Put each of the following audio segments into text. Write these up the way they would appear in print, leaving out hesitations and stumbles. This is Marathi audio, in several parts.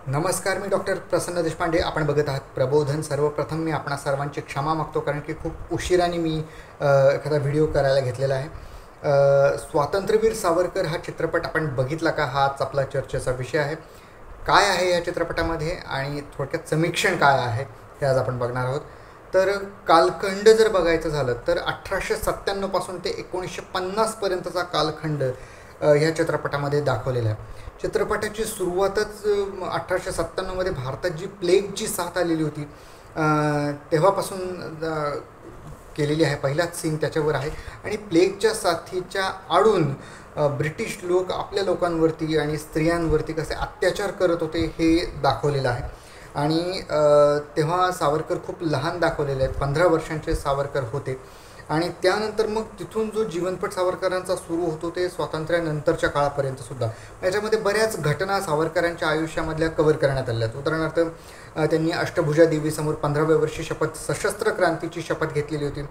नमस्कार, मी डॉक्टर प्रसन्न देशपांडे. आपण बघत आहात प्रबोधन. सर्वप्रथम मी आपणा सर्वांची क्षमा मागतो, कारण की खूप उशिराने मी एखादा व्हिडिओ करायला घेतलेला आहे. स्वातंत्र्यवीर सावरकर हा चित्रपट आपण बघितला का? हाच आपला चर्चेचा विषय आहे. काय आहे या चित्रपटामध्ये आणि थोडक्यात समीक्षण काय आहे ते आज आपण बघणार आहोत. तर कालखंड जर बघायचं झालं तर 1897 ते 1950पर्यंतचा कालखंड ह्या चित्रपटामध्ये दाखवलेला आहे. चित्रपटाची सुरुवातच 1897मध्ये भारतात जी प्लेगची साथ आलेली होती तेव्हापासून केलेली आहे. पहिलाच सीन त्याच्यावर आहे. आणि प्लेगच्या साथीच्या आडून ब्रिटिश लोक आपल्या लोकांवरती आणि स्त्रियांवरती कसे अत्याचार करत होते हे दाखवलेलं आहे. आणि तेव्हा सावरकर खूप लहान दाखवलेले आहेत. 15 वर्षांचे सावरकर होते. आणि त्यानंतर मग तिथून जो जीवनपट सावरकरांचा सुरू होतो ते स्वातंत्र्यानंतरच्या काळापर्यंतसुद्धा याच्यामध्ये बऱ्याच घटना सावरकरांच्या आयुष्यामधल्या कव्हर करण्यात आल्या आहेत. उदाहरणार्थ त्यांनी अष्टभुजा देवीसमोर 15व्या वर्षी सशस्त्र क्रांतीची शपथ घेतलेली होती,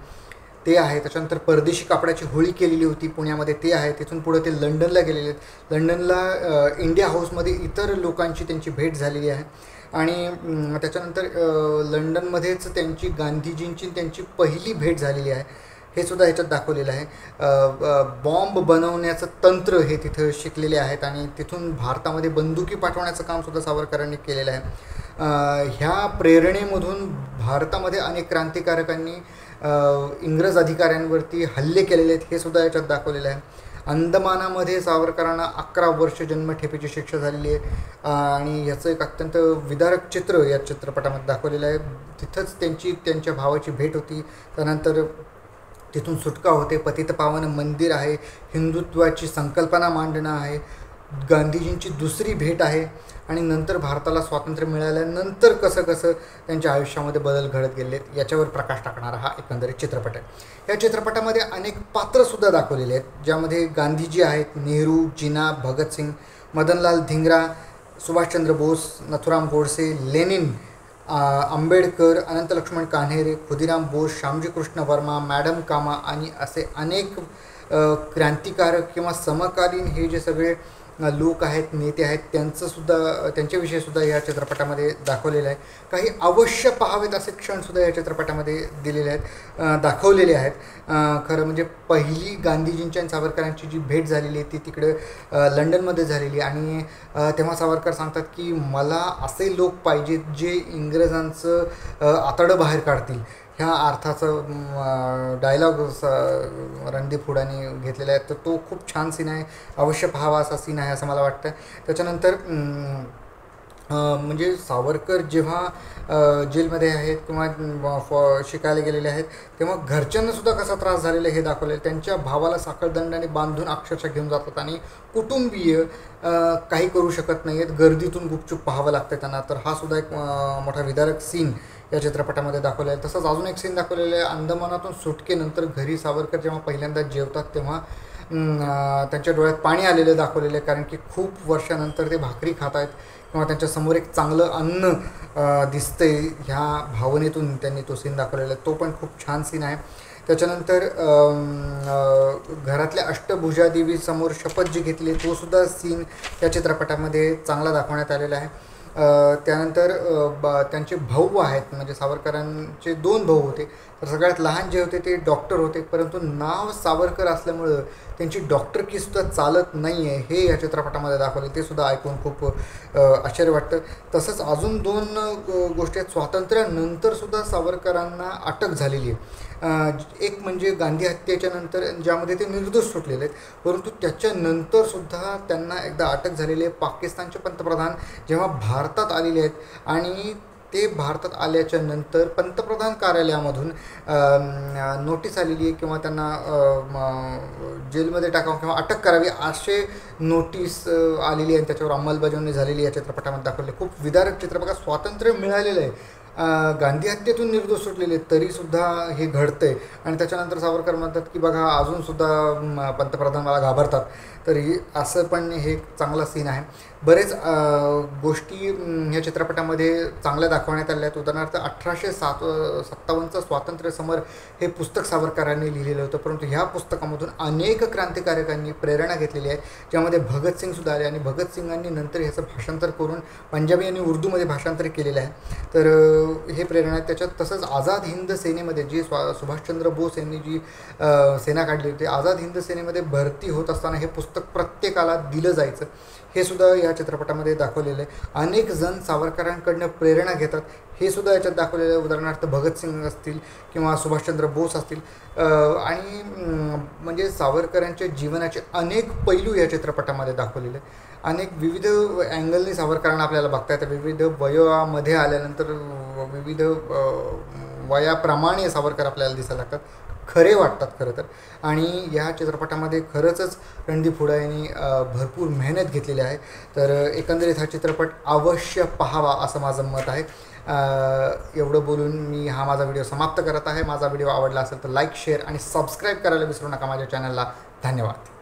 ते आहे. त्याच्यानंतर परदेशी कापडाची होळी केलेली होती पुण्यामध्ये, ते आहे. तिथून पुढे ते लंडनला गेलेले आहेत. लंडनला इंडिया हाऊसमध्ये इतर लोकांची त्यांची भेट झालेली आहे. आणि त्याच्यानंतर लंडनमध्येच त्यांची गांधीजींची त्यांची पहिली भेट झालेली आहे, हे सुद्धा ह्याच्यात दाखवलेलं आहे. बॉम्ब बनवण्याचं तंत्र हे तिथं शिकलेले आहेत आणि तिथून भारतामध्ये बंदुकी पाठवण्याचं कामसुद्धा सावरकरांनी केलेलं आहे. ह्या प्रेरणेमधून भारतामध्ये अनेक क्रांतिकारकांनी इंग्रज अधिकाऱ्यांवरती हल्ले केलेले आहेत, हे सुद्धा याच्यात दाखवलेलं आहे. अंदमानामध्ये सावरकरांना 11 वर्ष जन्मठेपेची शिक्षा झालेली आहे. आणि याचं एक अत्यंत विदारक चित्र या चित्रपटामध्ये दाखवलेलं आहे. तिथंच त्यांच्या भावाची भेट होती. त्यानंतर तिथून सुटका होते. पतितपावन मंदिर आहे. हिंदुत्वाची संकल्पना मांडणं आहे. गांधीजींची दुसरी भेट आहे. आणि नंतर भारताला स्वातंत्र्य मिळाल्यानंतर कसं कसं त्यांच्या आयुष्यामध्ये बदल घडत गेले याच्यावर प्रकाश टाकणारा हा एकंदरीत चित्रपट आहे. या चित्रपटामध्ये अनेक पात्रसुद्धा दाखवलेले आहेत, ज्यामध्ये गांधीजी आहेत, नेहरू, जिना, भगतसिंग, मदनलाल धिंगरा, सुभाषचंद्र बोस, नथुराम गोडसे, लेनिन, आंबेडकर, अनंत लक्ष्मण कान्हेरे, खुदीराम बोस, श्यामजी कृष्ण वर्मा, मॅडम कामा आणि असे अनेक क्रांतिकारक किंवा समकालीन हे जे सगळे लोक आहेत, नेते आहेत, त्यांच्याविषयीसुद्धा या चित्रपटामध्ये दाखवलेलं आहे. काही अवश्य पाहावेत असे क्षणसुद्धा या चित्रपटामध्ये दिलेले आहेत, दाखवलेले आहेत. खरं म्हणजे पहिली गांधीजींच्या आणि सावरकरांची जी भेट झालेली आहे ती तिकडे लंडनमध्ये झालेली. आणि तेव्हा सावरकर सांगतात की मला असे लोक पाहिजेत जे इंग्रजांचं आतडं बाहेर काढतील. ह्या अर्थाचं डायलॉग रणदीप हुडानी घेतलेला आहे. तर तो खूप छान सीन आहे, अवश्य पाहावा असा सीन आहे असं मला वाटतं. त्याच्यानंतर म्हणजे सावरकर जेव्हा जेलमध्ये आहेत किंवा शिकायला गेलेले आहेत तेव्हा घरच्यांनासुद्धा कसा त्रास झालेला हे दाखवलेलं. त्यांच्या भावाला साखळदंडाने बांधून अक्षरशः घेऊन जातात आणि कुटुंबीय काही करू शकत नाही आहेत, गर्दीतून गुपचूप पाहावं लागतं त्यांना. तर हा सुद्धा एक मोठा विदारक सीन या चित्रपटामध्ये दाखवलेला आहे. तसंच अजून एक सीन दाखवलेलं आहे, अंदमानातून सुटकेनंतर घरी सावरकर जेव्हा पहिल्यांदा जेवतात तेव्हा त्यांच्या डोळ्यात पाणी आलेलं दाखवलेलं आहे, कारण की खूप वर्षानंतर ते भाकरी खात आहेत किंवा त्यांच्यासमोर एक चांगलं अन्न दिसतंय. ह्या भावनेतून त्यांनी तो सीन दाखवलेला आहे, तो पण खूप छान सीन आहे. त्याच्यानंतर घरातल्या अष्टभुजादेवीसमोर शपथ जी घेतली तोसुद्धा सीन या चित्रपटामध्ये चांगला दाखवण्यात आलेला आहे. त्यानंतर त्यांचे भाऊ आहेत, म्हणजे सावरकरांचे 2 भाऊ होते. तर सगळ्यात लहान जे होते ते डॉक्टर होते, परंतु नाव सावरकर असल्यामुळं त्यांची डॉक्टरकीसुद्धा चालत नाही आहे, हे या चित्रपटामध्ये दाखवले. ते सुद्धा ऐकून खूप आश्चर्य वाटतं. तसंच अजून 2 गोष्टी आहेत. स्वातंत्र्यानंतरसुद्धा सावरकरांना अटक झालेली आहे. एक म्हणजे गांधी हत्येच्या नंतर, ज्यामध्ये ते निर्दोष सुटलेले आहेत, परंतु त्याच्यानंतरसुद्धा त्यांना एकदा अटक झालेली आहे. पाकिस्तानचे पंतप्रधान जेव्हा भारतात आलेले आहेत आणि ते भारतात आल्याच्या नंतर पंतप्रधान कार्यालयामधून नोटीस आलेली आहे किंवा त्यांना जेलमध्ये टाकावं किंवा अटक करावी असे नोटीस आलेली आहे आणि त्याच्यावर अंमलबजावणी झालेली या चित्रपटामध्ये दाखवले. खूप विदारक चित्रपट. स्वातंत्र्य मिळालेलं आहे, गांधी हत्येतून निर्दोष सुटलेले तरीसुद्धा हे घडतं आहे. आणि त्याच्यानंतर सावरकर म्हणतात की बघा अजूनसुद्धा पंतप्रधान मला घाबरतात. तर असं पण हे एक चांगला सीन आहे. बरेच गोष्टी ह्या चित्रपटामध्ये चांगल्या दाखवण्यात आल्या आहेत. उदाहरणार्थ 1857चं स्वातंत्र्य समर हे पुस्तक सावरकरांनी लिहिलेलं होतं, परंतु ह्या पुस्तकामधून अनेक क्रांतिकारकांनी प्रेरणा घेतलेली आहे, ज्यामध्ये भगतसिंगसुद्धा आले आणि भगतसिंगांनी नंतर ह्याचं भाषांतर करून पंजाबी आणि उर्दूमध्ये भाषांतर केलेलं आहे. तर हे प्रेरणा आहे त्याच्यात. तसंच आझाद हिंद सेनेमध्ये जी सुभाषचंद्र बोस यांनी जी सेना काढली होती, आझाद हिंद सेनेमध्ये भरती होत असताना हे पुस्तक प्रत्येकाला दिलं जायचं, हे सुद्धा या चित्रपटामध्ये दाखवलेलं आहे. अनेक जण सावरकरांकडनं प्रेरणा घेतात, हे सुद्धा याच्यात दाखवलेलं आहे. उदाहरणार्थ भगतसिंग असतील किंवा सुभाषचंद्र बोस असतील. आणि म्हणजे सावरकरांच्या जीवनाचे अनेक पैलू या चित्रपटामध्ये दाखवलेले आहे. अनेक विविध अँगलने सावरकरांना आपल्याला बघता येतं. विविध वयोमध्ये आल्यानंतर विविध वयाप्रमाणे सावरकर आपल्याला दिसायला लागतात, खरे वाटतात खरं तर. आणि या चित्रपटामध्ये खरंच रणदीप हुडा यांनी भरपूर मेहनत घेतलेली आहे. तर एकंदरीत हा चित्रपट अवश्य पाहावा असं माझं मत आहे. एवढं बोलून मी हा माझा व्हिडिओ समाप्त करत आहे. माझा व्हिडिओ आवडला असेल तर लाईक, शेअर आणि सबस्क्राईब करायला विसरू नका माझ्या चॅनलला. धन्यवाद.